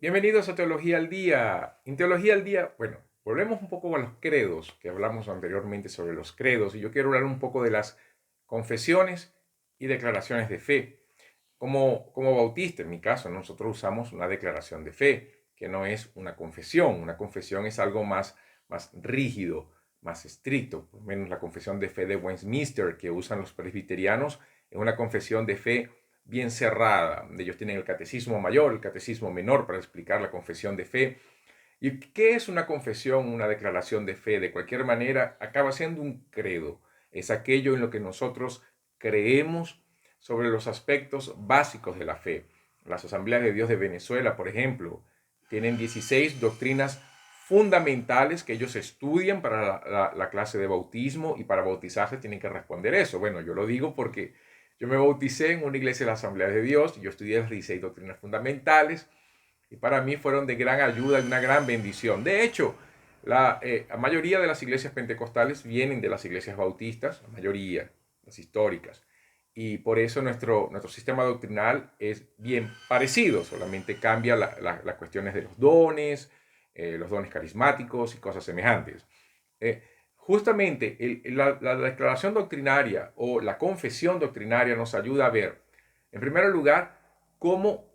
Bienvenidos a Teología al Día. En Teología al Día, bueno, volvemos un poco a los credos, que hablamos anteriormente sobre los credos, y yo quiero hablar un poco de las confesiones y declaraciones de fe. Como bautista, en mi caso, nosotros usamos una declaración de fe, que no es una confesión. Una confesión es algo más rígido, más estricto. Por lo menos la confesión de fe de Westminster que usan los presbiterianos es una confesión de fe bien cerrada. Ellos tienen el catecismo mayor, el catecismo menor para explicar la confesión de fe. ¿Y qué es una confesión, una declaración de fe? De cualquier manera, acaba siendo un credo. Es aquello en lo que nosotros creemos sobre los aspectos básicos de la fe. Las Asambleas de Dios de Venezuela, por ejemplo, tienen 16 doctrinas fundamentales que ellos estudian para la clase de bautismo, y para bautizarse tienen que responder eso. Bueno, yo lo digo porque yo me bauticé en una iglesia de la Asamblea de Dios y yo estudié las 16 doctrinas fundamentales, y para mí fueron de gran ayuda y una gran bendición. De hecho, la mayoría de las iglesias pentecostales vienen de las iglesias bautistas, la mayoría, las históricas. Y por eso nuestro sistema doctrinal es bien parecido, solamente cambia las cuestiones de los dones carismáticos y cosas semejantes. Eh, Justamente la declaración doctrinaria o la confesión doctrinaria nos ayuda a ver, en primer lugar, cómo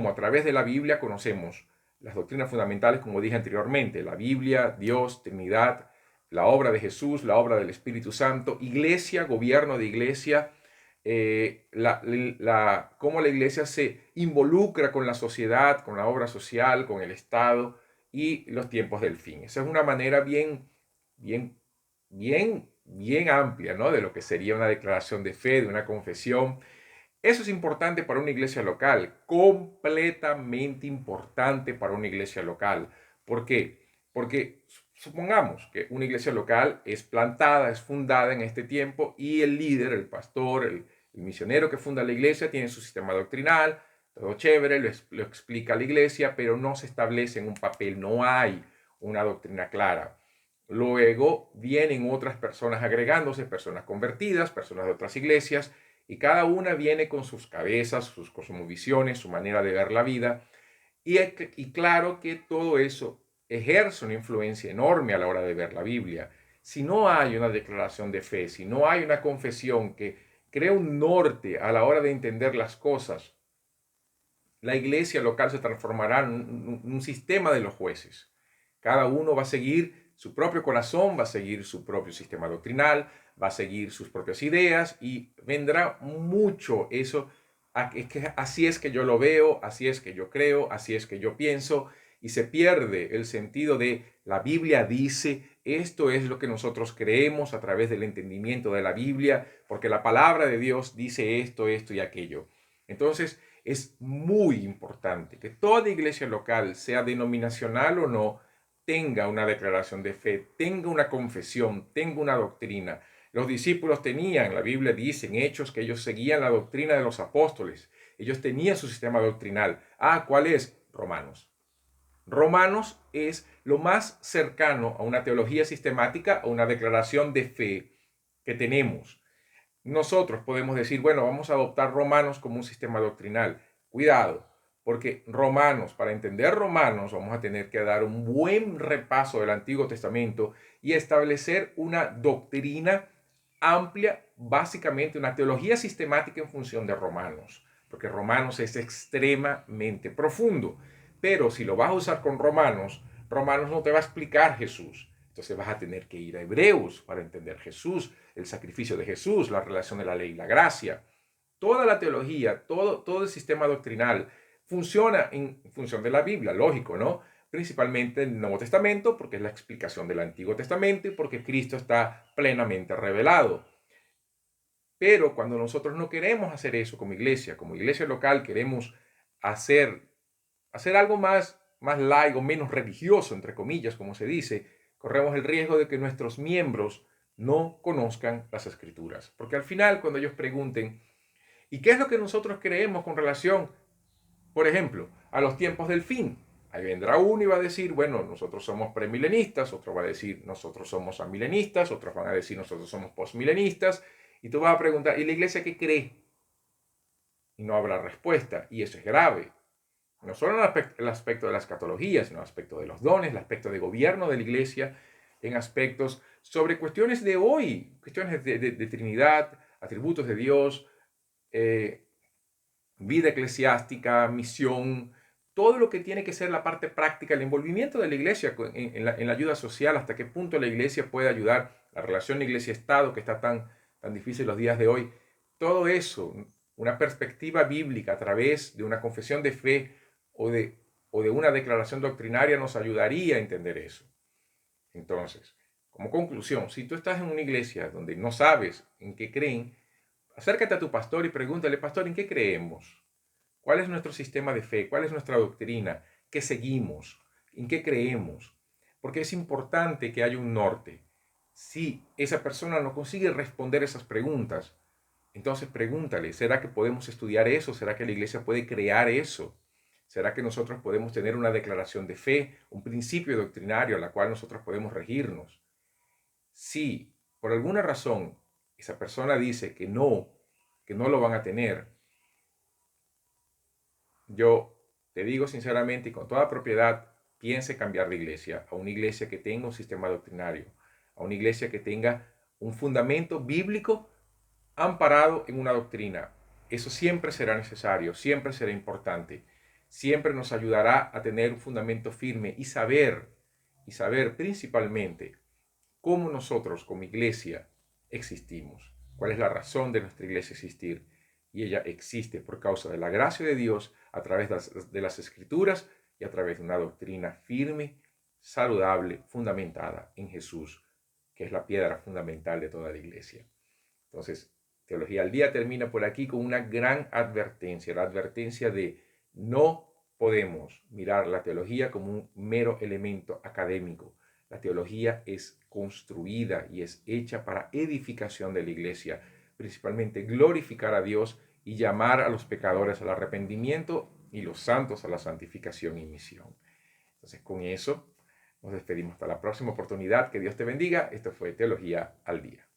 a través de la Biblia conocemos las doctrinas fundamentales, como dije anteriormente, la Biblia, Dios, Trinidad, la obra de Jesús, la obra del Espíritu Santo, iglesia, gobierno de iglesia, cómo la iglesia se involucra con la sociedad, con la obra social, con el Estado y los tiempos del fin. Esa es una manera bien, bien amplia, ¿no? De lo que sería una declaración de fe, de una confesión. Eso es importante para una iglesia local, completamente importante para una iglesia local. ¿Por qué? Porque supongamos que una iglesia local es plantada, es fundada en este tiempo, y el líder, el pastor, el misionero que funda la iglesia tiene su sistema doctrinal, todo chévere, lo explica a la iglesia, pero no se establece en un papel, no hay una doctrina clara. Luego vienen otras personas agregándose, personas convertidas, personas de otras iglesias, y cada una viene con sus cabezas, sus cosmovisiones, su manera de ver la vida. Y claro que todo eso ejerce una influencia enorme a la hora de ver la Biblia. Si no hay una declaración de fe, si no hay una confesión que crea un norte a la hora de entender las cosas, la iglesia local se transformará en un sistema de los jueces. Cada uno va a seguir su propio corazón, va a seguir su propio sistema doctrinal, va a seguir sus propias ideas, y vendrá mucho eso. Es que así es que yo lo veo, así es que yo creo, así es que yo pienso, y se pierde el sentido de la Biblia dice, esto es lo que nosotros creemos a través del entendimiento de la Biblia, porque la palabra de Dios dice esto, esto y aquello. Entonces, es muy importante que toda iglesia local, sea denominacional o no, tenga una declaración de fe, tenga una confesión, tenga una doctrina. Los discípulos tenían, la Biblia dice en Hechos, que ellos seguían la doctrina de los apóstoles. Ellos tenían su sistema doctrinal. ¿Cuál es? Romanos. Romanos es lo más cercano a una teología sistemática o una declaración de fe que tenemos. Nosotros podemos decir, bueno, vamos a adoptar Romanos como un sistema doctrinal. Cuidado, porque Romanos, para entender Romanos, vamos a tener que dar un buen repaso del Antiguo Testamento y establecer una doctrina amplia, básicamente una teología sistemática en función de Romanos, porque Romanos es extremadamente profundo. Pero si lo vas a usar con Romanos, Romanos no te va a explicar Jesús. Entonces vas a tener que ir a Hebreos para entender Jesús, el sacrificio de Jesús, la relación de la ley y la gracia. Toda la teología, todo el sistema doctrinal funciona en función de la Biblia, lógico, ¿no? Principalmente el Nuevo Testamento, porque es la explicación del Antiguo Testamento y porque Cristo está plenamente revelado. Pero cuando nosotros no queremos hacer eso como iglesia local, queremos hacer, hacer algo más laico, menos religioso, entre comillas, como se dice, corremos el riesgo de que nuestros miembros no conozcan las escrituras. Porque al final, cuando ellos pregunten, ¿y qué es lo que nosotros creemos con relación, por ejemplo, a los tiempos del fin? Ahí vendrá uno y va a decir, bueno, nosotros somos premilenistas, otro va a decir, nosotros somos amilenistas, otros van a decir, nosotros somos postmilenistas, y tú vas a preguntar, ¿y la iglesia qué cree? Y no habrá respuesta, y eso es grave. No solo el aspecto de la escatología, sino el aspecto de los dones, el aspecto de gobierno de la iglesia, en aspectos sobre cuestiones de hoy, cuestiones de Trinidad, atributos de Dios, eh, vida eclesiástica, misión, todo lo que tiene que ser la parte práctica, el envolvimiento de la iglesia en la ayuda social, hasta qué punto la iglesia puede ayudar, la relación iglesia-estado que está tan difícil los días de hoy. Todo eso, una perspectiva bíblica a través de una confesión de fe o de una declaración doctrinaria nos ayudaría a entender eso. Entonces, como conclusión, si tú estás en una iglesia donde no sabes en qué creen, acércate a tu pastor y pregúntale, pastor, ¿en qué creemos? ¿Cuál es nuestro sistema de fe? ¿Cuál es nuestra doctrina? ¿Qué seguimos? ¿En qué creemos? Porque es importante que haya un norte. Si esa persona no consigue responder esas preguntas, entonces pregúntale, ¿será que podemos estudiar eso? ¿Será que la iglesia puede crear eso? ¿Será que nosotros podemos tener una declaración de fe, un principio doctrinario a la cual nosotros podemos regirnos? Si por alguna razón esa persona dice que no lo van a tener, yo te digo sinceramente y con toda propiedad, piense cambiar de iglesia a una iglesia que tenga un sistema doctrinario, a una iglesia que tenga un fundamento bíblico amparado en una doctrina. Eso siempre será necesario, siempre será importante, siempre nos ayudará a tener un fundamento firme y saber principalmente cómo nosotros como iglesia existimos, cuál es la razón de nuestra iglesia existir. Y ella existe por causa de la gracia de Dios a través de las escrituras y a través de una doctrina firme, saludable, fundamentada en Jesús, que es la piedra fundamental de toda la iglesia. Entonces, Teología al Día termina por aquí con una gran advertencia, la advertencia de no podemos mirar la teología como un mero elemento académico. La teología es construida y es hecha para edificación de la iglesia, principalmente glorificar a Dios y llamar a los pecadores al arrepentimiento y los santos a la santificación y misión. Entonces, con eso nos despedimos hasta la próxima oportunidad. Que Dios te bendiga. Esto fue Teología al Día.